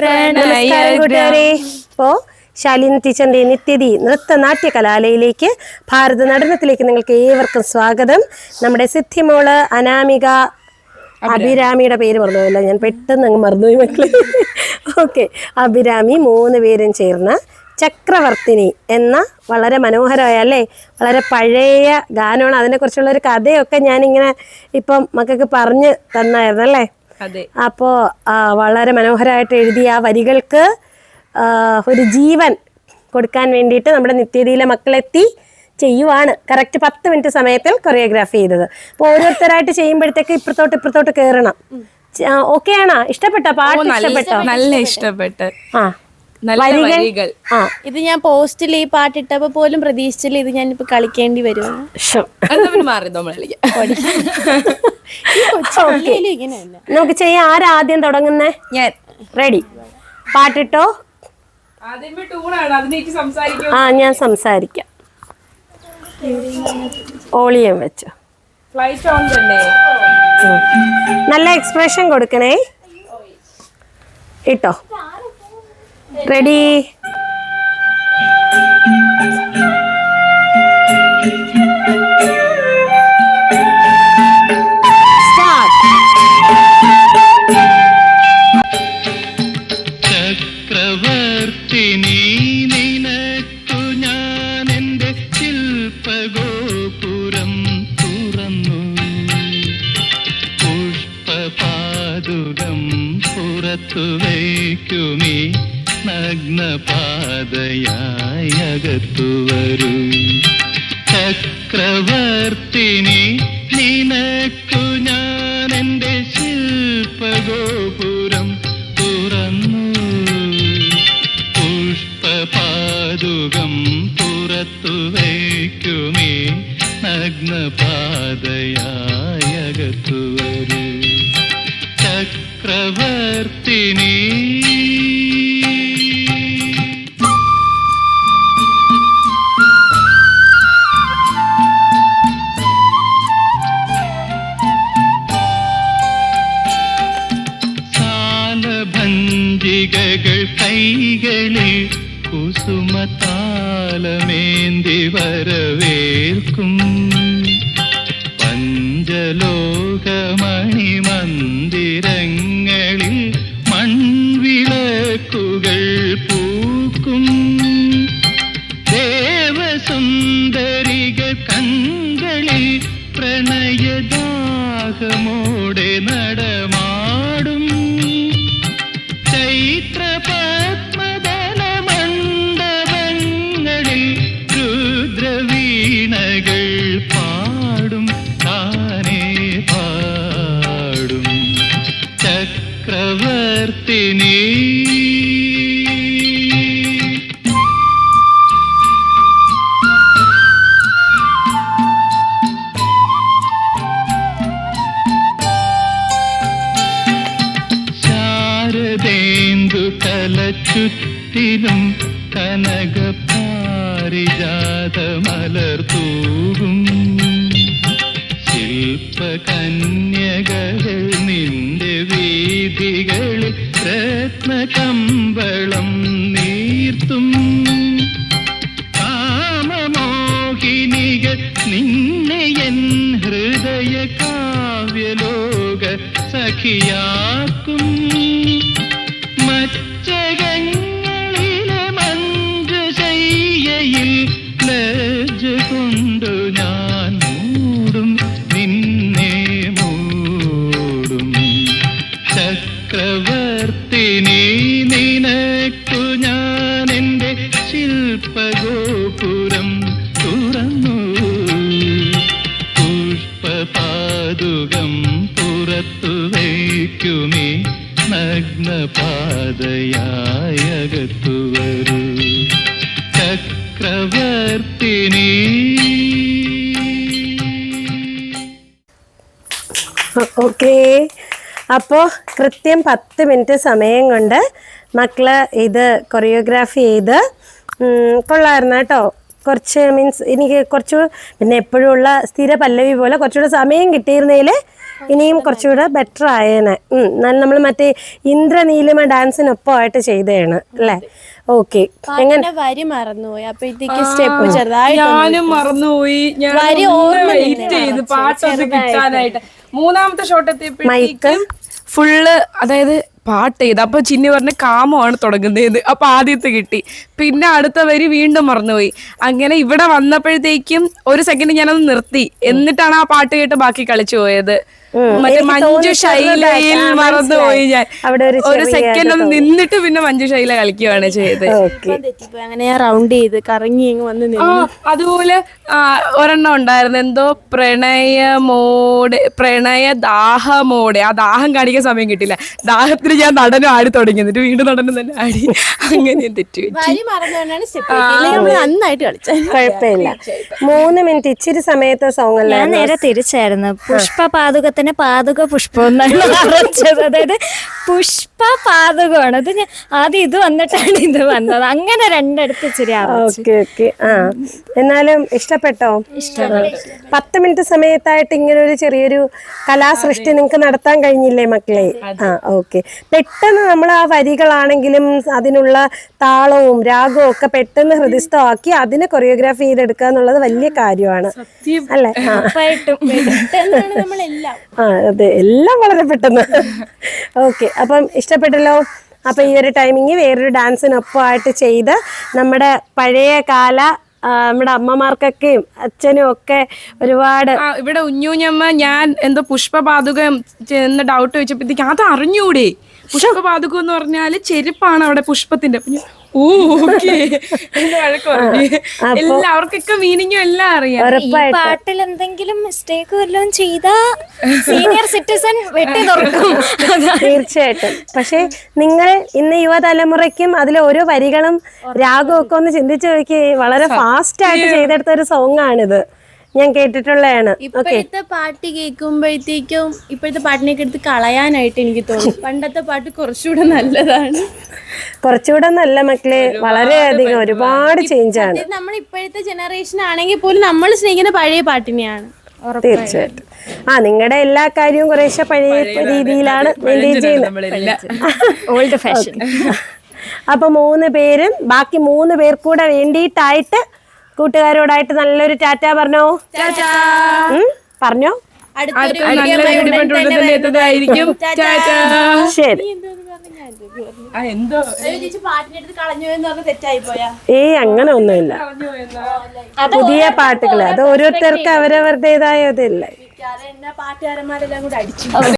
നമസ്കാരം കൂട്ടുകാരെ. ഇപ്പോ ശാലിനി ടീച്ചറിന്റെ നിത്യതി നൃത്തനാട്യ കലാലയിലേക്ക് ഭാരത നടനത്തിലേക്ക് നിങ്ങൾക്ക് ഏവർക്കും സ്വാഗതം. നമ്മുടെ സിദ്ധിമോള്, അനാമിക, അഭിരാമിയുടെ പേര് മറന്നുപോയല്ലോ, ഞാൻ പെട്ടെന്ന് അങ്ങ് മറന്നുപോയി മക്കളെ. ഓക്കെ, അഭിരാമി 3 പേരും ചേർന്ന് ചക്രവർത്തിനി എന്ന വളരെ മനോഹരമായ അല്ലേ, വളരെ പഴയ ഗാനമാണ്. അതിനെക്കുറിച്ചുള്ള ഒരു കഥയൊക്കെ ഞാനിങ്ങനെ ഇപ്പം മക്കൾക്ക് പറഞ്ഞു തന്നായിരുന്നു അല്ലേ. അപ്പോൾ വളരെ മനോഹരമായിട്ട് എഴുതിയ ആ വരികൾക്ക് ഒരു ജീവൻ കൊടുക്കാൻ വേണ്ടിയിട്ട് നമ്മുടെ നിത്യതിയിലെ മക്കളെത്തി ചെയ്യുവാണ്. കറക്റ്റ് 10 മിനിറ്റ് സമയത്തിൽ കൊറിയോഗ്രാഫി ചെയ്തത്. അപ്പോൾ ഓരോരുത്തരായിട്ട് ചെയ്യുമ്പോഴത്തേക്ക് ഇപ്പുറത്തോട്ട് കയറണം. ഓക്കെ ആണോ? ഇഷ്ടപ്പെട്ടോ പാട്ട്? ഇഷ്ടപ്പെട്ടോ? നല്ല ഇഷ്ടപ്പെട്ട്. വരികൾ ഇത് ഞാൻ പോസ്റ്റിൽ ഈ പാട്ടിട്ടപ്പോ പോലും പ്രതീക്ഷിച്ചില്ല ഇത് ഞാൻ ഇപ്പൊ കളിക്കേണ്ടി വരും. നമുക്ക് ചെയ്യാം. ആരാദ്യം തുടങ്ങുന്നേ? ഞാൻ. റെഡി? പാട്ടിട്ടോ? ഞാൻ സംസാരിക്കാം. ഓളിയം വെച്ചോ. നല്ല എക്സ്പ്രഷൻ കൊടുക്കണേ. ഇട്ടോ? റെഡി? ചക്രവർത്തിനി നിനക്കു ഞാൻ എൻ്റെ ശില്പഗോപുരം തുറന്നു, പുഷ്പപാദുകം പുറത്തു വയ്ക്കുമീ നഗ്നപാതയായി അകത്തു വരൂ. ചക്രവർത്തിനി നിനക്കു ഞാൻ എൻ്റെ ശില്പഗോപുരം തുറന്നു, പുഷ്പപാദുകം പുറത്തു വയ്ക്കുമീ നഗ്നപാതയായി അകത്തു വരൂ. ചക്രവർത്തിനി ഭഞ്ജികകൾ കൈകളിൽ കുസുമതാലമേന്തി വരവേൽക്കും, പഞ്ചലോകമണി മന്ദിരങ്ങളിൽ മൺവിളക്കുകൾ പൂക്കും, ദേവസുന്ദരികൾ കൺകളിൽ പ്രണയദാഹമോടെ നടമാടും, ചൈത്രപത്മദല മണ്ഡപങ്ങളിൽ രുദ്രവീണകൾ പാടും, താനേ പാടും. ചക്രവർത്തിനി ചുറ്റിലും കനകപാരിജാതമലർ തൂകും, ശില്പകന്യകൾ നിന്റെ വീഥികളിൽ രത്നകമ്പളം നീർത്തും, കാമമോഹിനികൾ നിന്നെ എൻ ഹൃദയ കാവ്യലോക സഖിയാക്കും, മച്ചകങ്ങളിലെ മഞ്ജുശയ്യയിൽ ലജ്ജ കൊണ്ടു ഞാൻ മൂടും, നിന്നെ മൂടും. ചക്രവർത്തിനി നിനക്കു ഞാൻ എൻ്റെ ശില്പഗോപുരം തുറന്നു, പുഷ്പപാദുകം പുറത്തു വയ്ക്കുമീ നഗ്നപാതയായി അകത്തു വരൂ. ചക്രവർത്തിനി. ഓക്കെ, അപ്പോൾ കൃത്യം 10 മിനിറ്റ് സമയം കൊണ്ട് മക്കള് ഇത് കൊറിയോഗ്രാഫി ചെയ്ത് കൊള്ളായിരുന്നു കേട്ടോ. എനിക്ക് കുറച്ച് പിന്നെ എപ്പോഴും ഉള്ള സ്ഥിര പല്ലവി പോലെ കുറച്ചുകൂടെ സമയം കിട്ടിയിരുന്നതിൽ ഇനിയും കുറച്ചുകൂടെ ബെറ്റർ ആയേനെ. നമ്മൾ മറ്റേ ഇന്ദ്രനീലിമ ഡാൻസിനൊപ്പമായിട്ട് ചെയ്തതാണ് അല്ലേ? ഓക്കെ. പാട്ടിന്റെ വരി മറന്നുപോയി, അപ്പോഴത്തേക്ക് സ്റ്റെപ്പ് ചെറുതായിട്ട് ഞാനും മറന്നുപോയി. ഞാൻ വെയിറ്റ് ചെയ്ത് പാട്ടൊന്ന് കിട്ടാനായിട്ട്. മൂന്നാമത്തെ ഷോട്ട് എത്തിയപ്പോഴേക്കും ഫുള്ള് അതായത് പാട്ട് ചെയ്ത്. അപ്പൊ ചിന്നി പറഞ്ഞ് കാമമാണ് തുടങ്ങുന്നത്. അപ്പൊ ആദ്യത്തെ കിട്ടി, പിന്നെ അടുത്ത വരി വീണ്ടും മറന്നുപോയി. അങ്ങനെ ഇവിടെ വന്നപ്പോഴത്തേക്കും ഒരു സെക്കൻഡ് ഞാനത് നിർത്തി, എന്നിട്ടാണ് ആ പാട്ട് കേട്ട് ബാക്കി കളിച്ചു പോയത്. മറ്റേ മഞ്ജു ശൈലയിൽ മറന്നുപോയി ഞാൻ. ഒരു സെക്കൻഡ് ഒന്ന് നിന്നിട്ട് പിന്നെ മഞ്ജു ശൈല കളിക്കുകയാണ് ചെയ്തത്. തെറ്റിപ്പോയി. അങ്ങനെ ഞാൻ റൗണ്ട് ചെയ്ത് കറങ്ങി ഇങ്ങ് വന്ന് നിന്നു. അതുപോലെ ഒരെണ്ണം ഉണ്ടായിരുന്നു, എന്തോ പ്രണയദാഹമോടെ. ആ ദാഹം കാണിക്കാൻ സമയം കിട്ടില്ല. ദാഹത്തിന് ഞാൻ നടനം ആടി തുടങ്ങി, എന്നിട്ട് വീണ്ടും നടനം തന്നെ ആടി. അങ്ങനെ തെറ്റി. വരി മറന്നുകൊണ്ടാണ് സ്റ്റെപ്പ് നമ്മൾ നന്നായിട്ട് കളിച്ചത്. കുഴപ്പമില്ല. 3 മിനിറ്റ് ഇച്ചിരി സമയത്തെ സോങ് അല്ലേ? ഞാൻ നേരെ തിരിച്ചായിരുന്നു. പുഷ്പ പാതുകത്തിന് പാതുക പുഷ്പം എന്നാണ് അറിയിച്ചത്. അതായത് പുഷ്പ പാതുകമാണ്. അത് ഞാൻ ആദ്യം ഇത് വന്നിട്ടാണ് ഇത് വന്നത്. അങ്ങനെ രണ്ടിടത്ത് ഇച്ചിരി ഓക്കെ. എന്നാലും ഇഷ്ടപ്പെട്ടോ? 10 മിനിറ്റ് സമയത്തായിട്ട് ഇങ്ങനെ ഒരു ചെറിയൊരു കലാസൃഷ്ടി നിങ്ങൾക്ക് നടത്താൻ കഴിഞ്ഞില്ലേ മക്കളെ? ഓക്കെ. പെട്ടെന്ന് നമ്മൾ ആ വരികളാണെങ്കിലും അതിനുള്ള താളവും രാഗവും ഒക്കെ പെട്ടെന്ന് ഹൃദിസ്ഥമാക്കി അതിനെ കൊറിയോഗ്രാഫി ചെയ്തെടുക്കുക എന്നുള്ളത് വലിയ കാര്യമാണ് അല്ലേ? അതെ, എല്ലാം വളരെ പെട്ടെന്ന്. ഓക്കെ, അപ്പം ഇഷ്ടപ്പെട്ടല്ലോ. അപ്പൊ ഈ ഒരു ടൈമിങ് വേറൊരു ഡാൻസിനൊപ്പമായിട്ട് ചെയ്ത് നമ്മുടെ പഴയ കാല നമ്മുടെ അമ്മമാർക്കൊക്കെയും അച്ഛനും ഒക്കെ ഒരുപാട്. ഇവിടെ ഉഞ്ഞൂഞ്ഞമ്മ ഞാൻ എന്തോ പുഷ്പപാതുകം എന്ന ഡൗട്ട് വെച്ചപ്പോഴത്തേക്ക് അത് അറിഞ്ഞൂടെ. പുഷ്പപാതുകം എന്ന് പറഞ്ഞാല് ചെരുപ്പാണ് അവിടെ പുഷ്പത്തിന്റെ. എല്ലാവർക്കൊക്കെ മീനിങ്ങും എല്ലാം അറിയാം. പാട്ടിൽ എന്തെങ്കിലും മിസ്റ്റേക്ക് വല്ലതും ചെയ്താ സീനിയർ സിറ്റിസൺ വെട്ടി തുറക്കും. തീർച്ചയായിട്ടും. പക്ഷെ നിങ്ങൾ ഇന്ന് യുവതലമുറയ്ക്കും അതിലെ ഓരോ വരികളും രാഗവും ഒക്കെ ഒന്ന് ചിന്തിച്ചു നോക്കി. വളരെ ഫാസ്റ്റ് ആയിട്ട് ചെയ്തെടുത്ത ഒരു സോങ് ആണിത്. ഞാൻ കേട്ടിട്ടുള്ളതാണ്. ഇപ്പോഴത്തെ പാട്ട് കേൾക്കുമ്പോഴത്തേക്കും ഇപ്പോഴത്തെ പാട്ടിനൊക്കെ എടുത്ത് കളയാനായിട്ട് എനിക്ക് തോന്നുന്നു. പണ്ടത്തെ പാട്ട് കുറച്ചുകൂടെ നല്ലതാണ്. കുറച്ചുകൂടെ നല്ല മക്കളെ, വളരെയധികം ഒരുപാട് ചേഞ്ച് ആണ്. നമ്മൾ ഇപ്പോഴത്തെ ജനറേഷൻ ആണെങ്കിൽ പോലും നമ്മൾ സ്നേഹിക്കുന്ന പഴയ പാട്ടിനെയാണ്. തീർച്ചയായിട്ടും. നിങ്ങളുടെ എല്ലാ കാര്യവും കുറേശ്ശെ പഴയ രീതിയിലാണ് മെയിൻറ്റെയിൻ ചെയ്യുന്നത്. Old fashion. അപ്പൊ 3 പേരും ബാക്കി 3 പേർ കൂടെ വേണ്ടിയിട്ടായിട്ട് കൂട്ടുകാരോടായിട്ട് നല്ലൊരു ടാറ്റ പറഞ്ഞോ. പറഞ്ഞോ. ശരി. അങ്ങനെ ഒന്നുമില്ല. പുതിയ പാട്ടുകള് അത് ഓരോരുത്തർക്ക് അവരവരുടേതായ ഇതില്ല. പാട്ടുകാരന്മാരെല്ലാം കൂടെ അടിച്ചു.